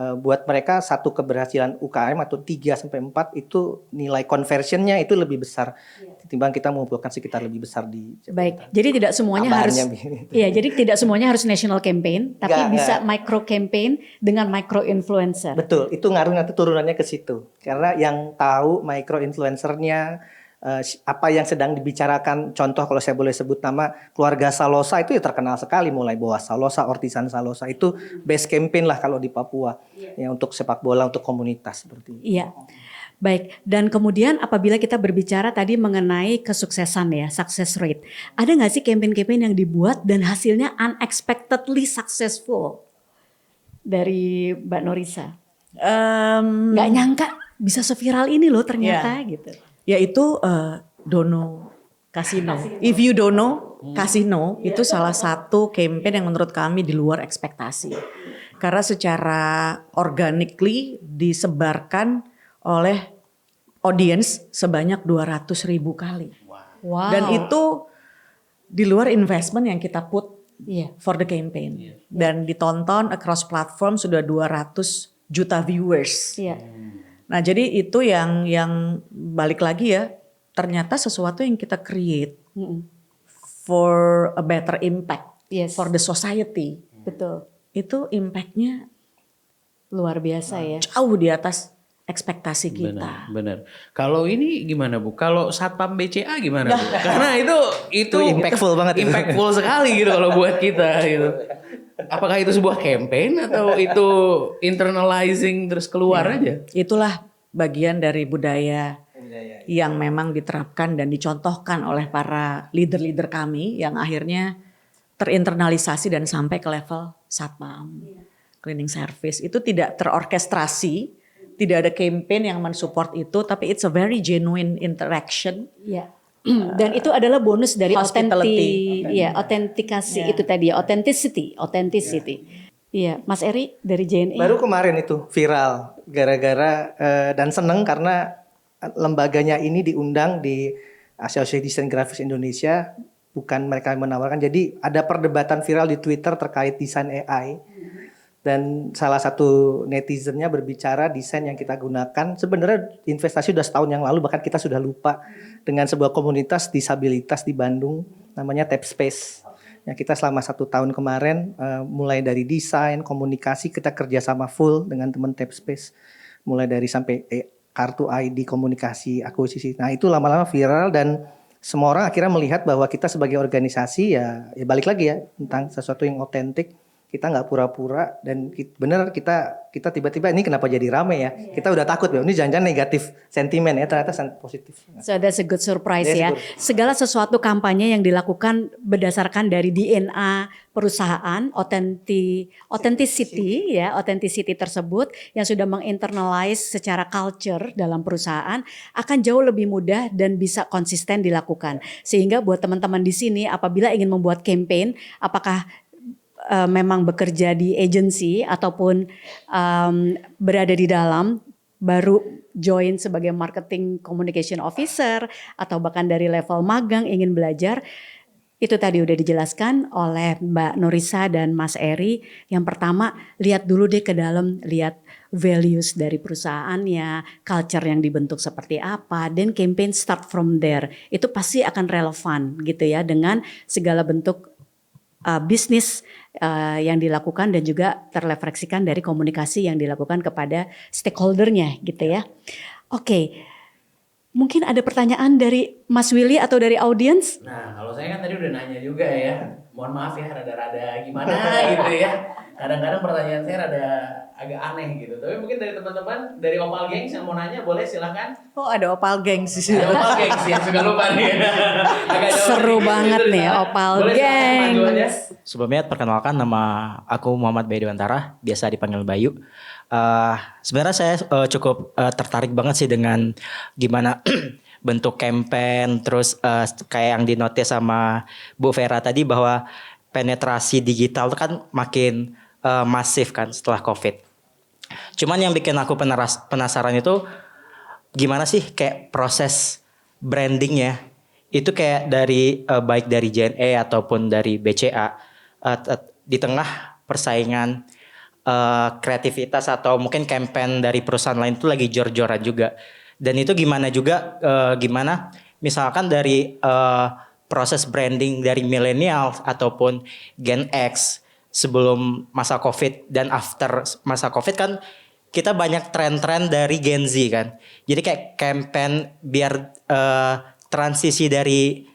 Buat mereka satu keberhasilan UKM atau 3-4 itu nilai conversionnya itu lebih besar ketimbang kita mengumpulkan sekitar lebih besar di Jakarta. Baik, jadi tidak semuanya Kabarnya, harus iya, jadi tidak semuanya harus national campaign, tapi Nggak. bisa micro campaign dengan micro influencer. Betul, itu ngaruh nanti turunannya ke situ. Karena yang tahu micro influencernya apa yang sedang dibicarakan, contoh kalau saya boleh sebut nama keluarga Salosa itu ya terkenal sekali, mulai Boas Salosa, Ortisan Salosa itu best campaign lah kalau di Papua ya untuk sepak bola, untuk komunitas seperti itu. Iya. Baik, dan kemudian apabila kita berbicara tadi mengenai kesuksesan ya, success rate. Ada nggak sih campaign-campaign yang dibuat dan hasilnya unexpectedly successful dari Mbak Norisa? Nggak nyangka bisa seviral ini loh ternyata gitu. Yaitu Dono Casino. If you don't know, Casino itu salah satu campaign yang menurut kami di luar ekspektasi. Karena secara organically disebarkan oleh audience sebanyak 200.000 kali. Wow. Dan itu di luar investment yang kita put Iya. for the campaign. Dan ditonton across platform sudah 200 juta viewers. Iya. Nah, jadi itu yang balik lagi ya, ternyata sesuatu yang kita create for a better impact Yes. for the society. Betul. Itu impactnya Luar biasa ya. jauh di atas ekspektasi kita. Bener. Kalau ini gimana Bu? Kalau Satpam BCA gimana Bu? Karena itu impactful banget. Impactful sekali gitu kalau buat kita gitu. Apakah itu sebuah campaign atau itu internalizing terus keluar aja? Itulah bagian dari budaya yang memang diterapkan dan dicontohkan oleh para leader-leader kami yang akhirnya terinternalisasi dan sampai ke level satpam, cleaning service. Itu tidak terorkestrasi, tidak ada campaign yang mensupport itu, tapi it's a very genuine interaction. Iya. Dan itu adalah bonus dari Hospitality. autentikasi itu tadi ya, authenticity. Iya, Mas Eri dari JNE. Baru kemarin itu viral gara-gara dan seneng karena lembaganya ini diundang di Association Design Graphics Indonesia, bukan mereka yang menawarkan. Jadi ada perdebatan viral di Twitter terkait desain AI. Dan salah satu netizennya berbicara desain yang kita gunakan sebenarnya investasi sudah setahun yang lalu, bahkan kita sudah lupa, dengan sebuah komunitas disabilitas di Bandung namanya Tap Space. Ya, kita selama 1 tahun kemarin mulai dari desain, komunikasi, kita kerjasama full dengan teman Tap Space, mulai dari sampai kartu ID, komunikasi, akuisisi. Nah itu lama-lama viral dan semua orang akhirnya melihat bahwa kita sebagai organisasi ya balik lagi ya tentang sesuatu yang otentik. Kita nggak pura-pura dan bener kita tiba-tiba ini kenapa jadi rame ya? Kita udah takut ya, ini jangan-jangan negatif sentimen ya, ternyata positif. So that's a good surprise That's ya. good. Segala sesuatu kampanye yang dilakukan berdasarkan dari DNA perusahaan, authenticity ya, authenticity tersebut yang sudah menginternalize secara culture dalam perusahaan akan jauh lebih mudah dan bisa konsisten dilakukan. Sehingga buat teman-teman di sini apabila ingin membuat campaign, apakah memang bekerja di agency ataupun berada di dalam, baru join sebagai marketing communication officer atau bahkan dari level magang ingin belajar, itu tadi udah dijelaskan oleh Mbak Norisa dan Mas Eri. Yang pertama, lihat dulu deh ke dalam, lihat values dari perusahaannya, culture yang dibentuk seperti apa, dan campaign start from there. Itu pasti akan relevan gitu ya dengan segala bentuk bisnis yang dilakukan dan juga terrefleksikan dari komunikasi yang dilakukan kepada stakeholdernya gitu ya. Oke, mungkin ada pertanyaan dari Mas Willy atau dari audiens? Nah, kalau saya kan tadi udah nanya juga ya. Mohon maaf ya, rada-rada gimana gitu ya. Kadang-kadang pertanyaan saya rada agak aneh gitu. Tapi mungkin dari teman-teman, dari Opal Gengs yang mau nanya boleh silahkan. Oh, ada Opal Gengs di sini. Ada Opal Gengs ya, suka lupa nih. Agak jauh Seru sedikit banget gitu di nih sana. Opal Boleh silahkan maju aja. Gengs. Sebelumnya perkenalkan, nama aku Muhammad Bayu Dewantara, biasa dipanggil Bayu. Sebenarnya saya cukup tertarik banget sih dengan gimana bentuk campaign, terus kayak yang dinotis sama Bu Vera tadi bahwa penetrasi digital itu kan makin masif kan setelah COVID. Cuman yang bikin aku penasaran itu gimana sih kayak proses brandingnya itu kayak dari baik dari JNE ataupun dari BCA di tengah persaingan kreativitas atau mungkin campaign dari perusahaan lain itu lagi jor-joran juga. Dan itu gimana juga gimana misalkan dari proses branding dari milenial ataupun Gen X sebelum masa Covid dan after masa Covid kan kita banyak tren-tren dari Gen Z kan. Jadi kayak campaign biar transisi dari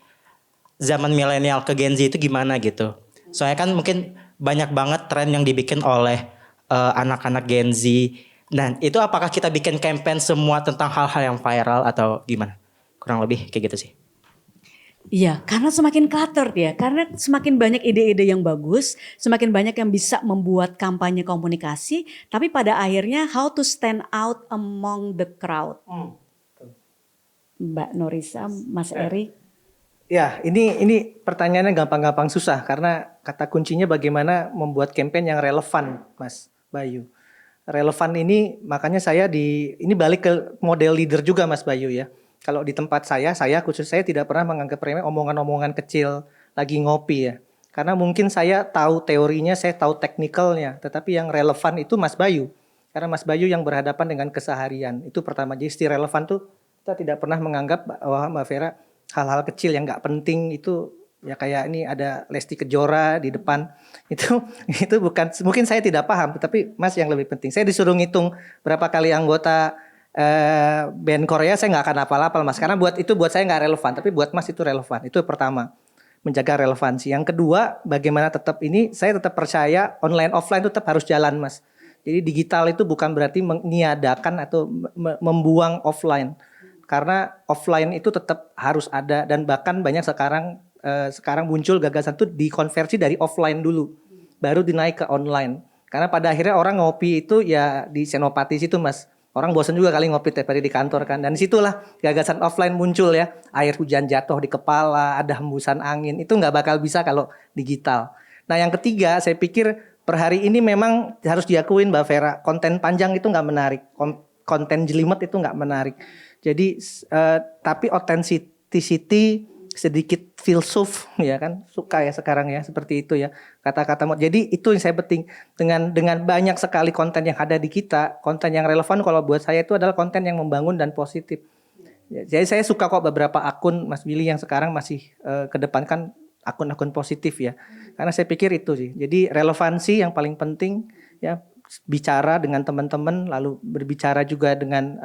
zaman milenial ke Gen Z itu gimana gitu. Soalnya kan mungkin banyak banget tren yang dibikin oleh anak-anak Gen Z. Dan itu apakah kita bikin campaign semua tentang hal-hal yang viral atau gimana? Kurang lebih kayak gitu sih. Iya, karena semakin cluttered ya, karena semakin banyak ide-ide yang bagus, semakin banyak yang bisa membuat kampanye komunikasi, tapi pada akhirnya how to stand out among the crowd. Mbak Norisa, Mas Eri. Ya, ini pertanyaannya gampang-gampang susah karena kata kuncinya bagaimana membuat campaign yang relevan, Mas Bayu. Relevan ini makanya saya ini balik ke model leader juga, Mas Bayu ya. Kalau di tempat saya khusus saya tidak pernah menganggap remeh omongan-omongan kecil lagi ngopi ya. Karena mungkin saya tahu teorinya, saya tahu teknikalnya, tetapi yang relevan itu Mas Bayu. Karena Mas Bayu yang berhadapan dengan keseharian. Itu pertama, jadi istilah relevan tuh kita tidak pernah menganggap bahwa Mbak Vera hal-hal kecil yang nggak penting itu ya kayak ini ada Lesti Kejora di depan itu bukan, mungkin saya tidak paham, tapi Mas yang lebih penting. Saya disuruh ngitung berapa kali anggota band Korea, saya nggak akan hafal-hafal Mas, karena buat saya nggak relevan, tapi buat Mas itu relevan. Itu pertama, menjaga relevansi. Yang kedua, bagaimana saya tetap percaya online offline itu tetap harus jalan Mas. Jadi digital itu bukan berarti meniadakan atau membuang offline, karena offline itu tetap harus ada, dan bahkan banyak sekarang muncul gagasan tuh dikonversi dari offline dulu, baru dinaik ke online. Karena pada akhirnya orang ngopi itu ya di Senopati situ Mas. Orang bosan juga kali ngopi tiap hari di kantor kan. Dan disitulah gagasan offline muncul ya. Air hujan jatuh di kepala, ada hembusan angin. Itu nggak bakal bisa kalau digital. Nah yang ketiga, saya pikir per hari ini memang harus diakuin Mbak Vera. Konten panjang itu nggak menarik. Konten jelimet itu nggak menarik. Jadi tapi authenticity, sedikit filsuf ya kan, suka ya sekarang ya seperti itu ya kata-kata. Jadi itu yang saya penting dengan banyak sekali konten yang ada di kita, konten yang relevan kalau buat saya itu adalah konten yang membangun dan positif. Jadi saya suka kok beberapa akun Mas Billy yang sekarang masih kedepankan akun-akun positif ya, karena saya pikir itu sih. Jadi relevansi yang paling penting ya, bicara dengan teman-teman, lalu berbicara juga dengan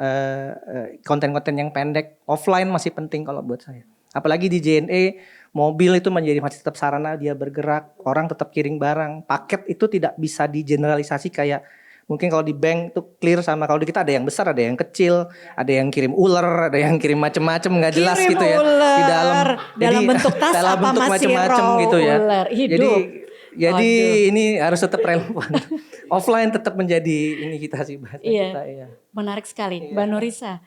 konten-konten yang pendek. Offline masih penting kalau buat saya. Apalagi di JNE, mobil itu masih tetap sarana dia bergerak, orang tetap kirim barang. Paket itu tidak bisa digeneralisasi kayak mungkin kalau di bank itu clear sama kalau di kita ada yang besar, ada yang kecil, ada yang kirim ular, ada yang kirim macam-macam nggak jelas Kirim gitu ya ular. di dalam. Dalam bentuk tas dalam apa bentuk masih macam-macam raw gitu ya. ular hidup? Jadi Aduh. ini harus tetap relevan. Offline tetap menjadi ini kita sih bahasa Iya. kita ya. Menarik sekali, Mbak Norisa.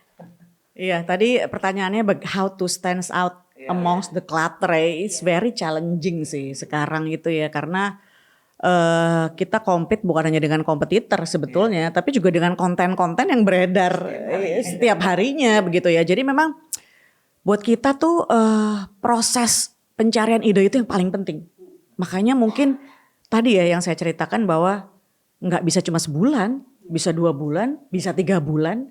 Iya, tadi pertanyaannya how to stand out amongst the clutter. It's very challenging sih sekarang itu ya, karena kita compete bukan hanya dengan kompetitor sebetulnya, tapi juga dengan konten-konten yang beredar setiap harinya begitu ya. Jadi memang buat kita tuh proses pencarian ide itu yang paling penting. Makanya mungkin tadi ya yang saya ceritakan bahwa nggak bisa cuma sebulan, bisa 2 bulan, bisa 3 bulan.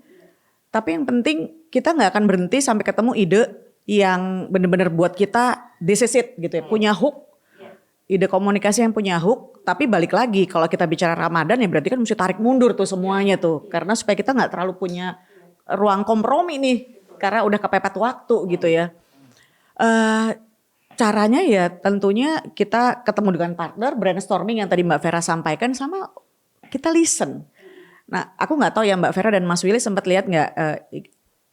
Tapi yang penting kita nggak akan berhenti sampai ketemu ide yang benar-benar buat kita this is it gitu ya, punya hook. Ide komunikasi yang punya hook. Tapi balik lagi kalau kita bicara Ramadan ya berarti kan mesti tarik mundur tuh semuanya tuh. Karena supaya kita nggak terlalu punya ruang kompromi nih. Karena udah kepepet waktu gitu ya. Caranya ya tentunya kita ketemu dengan partner, brainstorming yang tadi Mbak Vera sampaikan, sama kita listen. Nah aku gak tahu ya Mbak Vera dan Mas Willy sempat lihat gak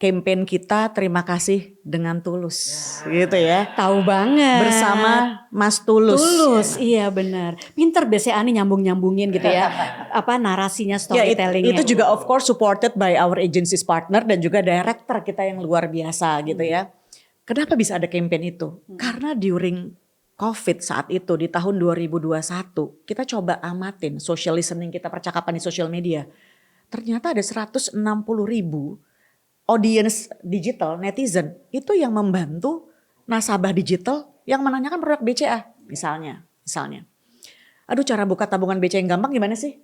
campaign kita Terima Kasih Dengan Tulus gitu ya. Tahu banget. Bersama Mas Tulus. Tulus, iya benar. Pinter biasanya Ani nyambung-nyambungin gitu ya. Apa narasinya, storytellingnya. Itu juga of course supported by our agencies partner dan juga director kita yang luar biasa gitu ya. Kenapa bisa ada campaign itu? Karena during COVID saat itu di tahun 2021 kita coba amatin social listening kita, percakapan di social media. Ternyata ada 160 ribu audience digital netizen itu yang membantu nasabah digital yang menanyakan produk BCA misalnya. Aduh, cara buka tabungan BCA yang gampang gimana sih?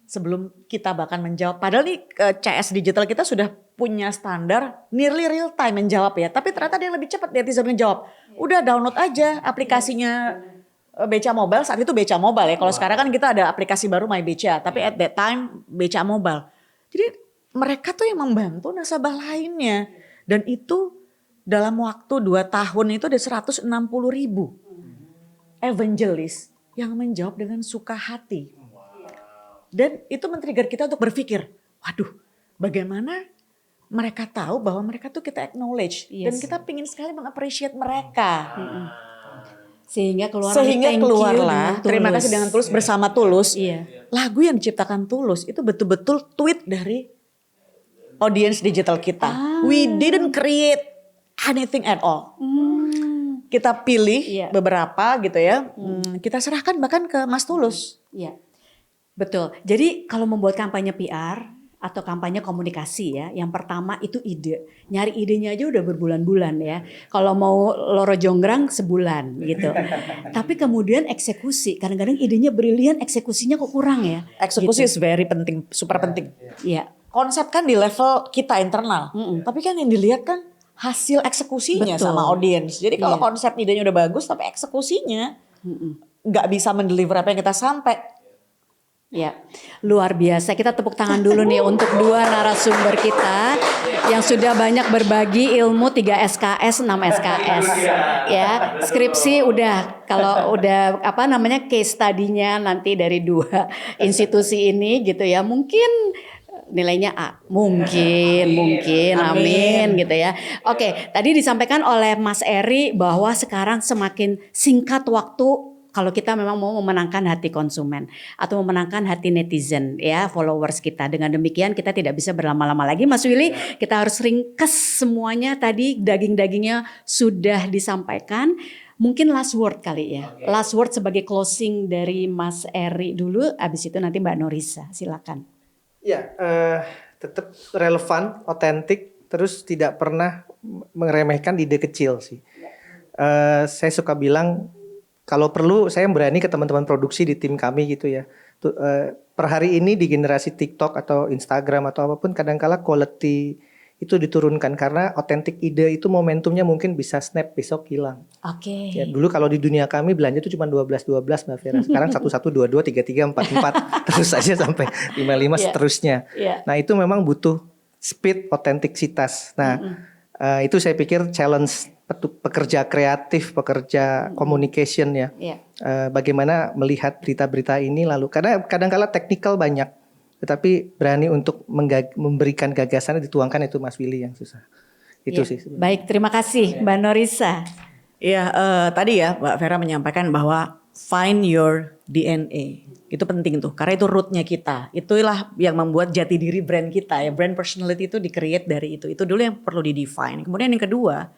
Sebelum kita bahkan menjawab. Padahal nih CS digital kita sudah punya standar nearly real time menjawab ya. Tapi ternyata dia lebih cepat netizen menjawab. Udah download aja aplikasinya BCA Mobile. Saat itu BCA Mobile ya. Kalau sekarang kan kita ada aplikasi baru My BCA. Tapi at that time BCA Mobile. Jadi mereka tuh yang membantu nasabah lainnya. Dan itu dalam waktu 2 tahun itu ada 160.000 evangelis yang menjawab dengan suka hati. Dan itu men-trigger kita untuk berpikir, waduh bagaimana mereka tahu bahwa mereka tuh kita acknowledge. Dan kita pingin sekali meng-appreciate mereka. Sehingga keluarlah terima kasih dengan tulus bersama Tulus. Iya. Lagu yang diciptakan Tulus itu betul-betul tweet dari audience digital kita. We didn't create anything at all. Kita pilih beberapa gitu ya. Kita serahkan bahkan ke Mas Tulus. Iya. Betul. Jadi kalau membuat kampanye PR atau kampanye komunikasi ya, yang pertama itu ide. Nyari idenya aja udah berbulan-bulan ya. Kalau mau loro jonggrang sebulan gitu. Tapi kemudian eksekusi, kadang-kadang idenya brilian, eksekusinya kok kurang ya. Eksekusi gitu. is very penting, super penting. Iya. Konsep kan di level kita internal. Tapi kan yang dilihat kan hasil eksekusinya sama audiens. Jadi kalau konsep idenya udah bagus tapi eksekusinya nggak bisa mendeliver apa yang kita sampai. Ya, luar biasa. Kita tepuk tangan dulu nih untuk 2 narasumber kita yang sudah banyak berbagi ilmu 3 SKS, 6 SKS. Ya, skripsi udah, kalau udah case study-nya nanti dari 2 institusi ini gitu ya. Mungkin nilainya A. Mungkin, amin gitu ya. Oke, tadi disampaikan oleh Mas Eri bahwa sekarang semakin singkat waktu kalau kita memang mau memenangkan hati konsumen atau memenangkan hati netizen ya, followers kita. Dengan demikian kita tidak bisa berlama-lama lagi Mas Willy, kita harus ringkes semuanya. Tadi daging-dagingnya sudah disampaikan. Mungkin last word kali ya. Last word sebagai closing dari Mas Eri dulu, abis itu nanti Mbak Norisa, silakan. Ya, tetap relevan, otentik, terus tidak pernah meremehkan ide kecil sih. Saya suka bilang, kalau perlu saya berani ke teman-teman produksi di tim kami gitu ya. Per hari ini di generasi TikTok atau Instagram atau apapun, kadangkala quality itu diturunkan karena otentik ide itu momentumnya mungkin bisa snap besok hilang. Oke. Ya, dulu kalau di dunia kami belanja itu cuma 12 Mbak Vera. Sekarang 11 22 33 44 terus aja sampai 55 seterusnya. Nah, itu memang butuh speed, otentiksitas. Nah, itu saya pikir challenge pekerja kreatif, pekerja communication ya. Bagaimana melihat berita-berita ini lalu karena kadang-kala teknikal banyak, tetapi berani untuk memberikan gagasan dituangkan itu Mas Willy yang susah. Itu sih. Baik, terima kasih Mbak Norisa. Ya, tadi ya Mbak Vera menyampaikan bahwa find your DNA. Itu penting tuh, karena itu rootnya kita. Itulah yang membuat jati diri brand kita ya. Brand personality itu di-create dari itu. Itu dulu yang perlu di-define. Kemudian yang kedua,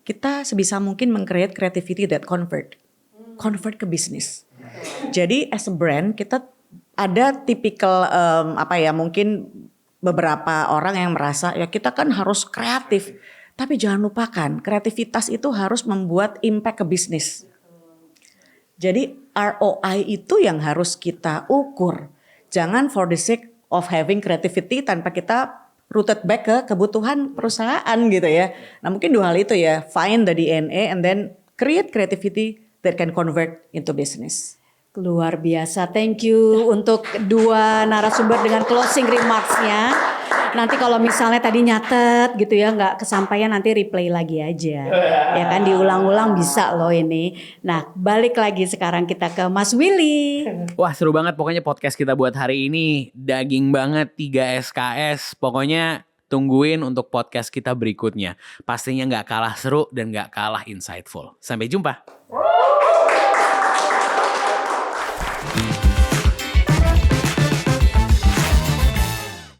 kita sebisa mungkin meng-create creativity that convert ke bisnis. Jadi as a brand kita ada tipikal mungkin beberapa orang yang merasa ya kita kan harus kreatif. Tapi jangan lupakan kreativitas itu harus membuat impact ke bisnis. Jadi ROI itu yang harus kita ukur. Jangan for the sake of having creativity tanpa kita rooted back ke kebutuhan perusahaan gitu ya. Nah mungkin 2 hal itu ya, find the DNA and then create creativity that can convert into business. Luar biasa, thank you untuk 2 narasumber dengan closing remarks-nya. Nanti kalau misalnya tadi nyatet gitu ya, nggak kesampaian nanti replay lagi aja. Ya kan diulang-ulang bisa loh ini. Nah balik lagi sekarang kita ke Mas Willy. Wah seru banget pokoknya podcast kita buat hari ini. Daging banget 3 SKS. Pokoknya tungguin untuk podcast kita berikutnya. Pastinya gak kalah seru dan gak kalah insightful. Sampai jumpa.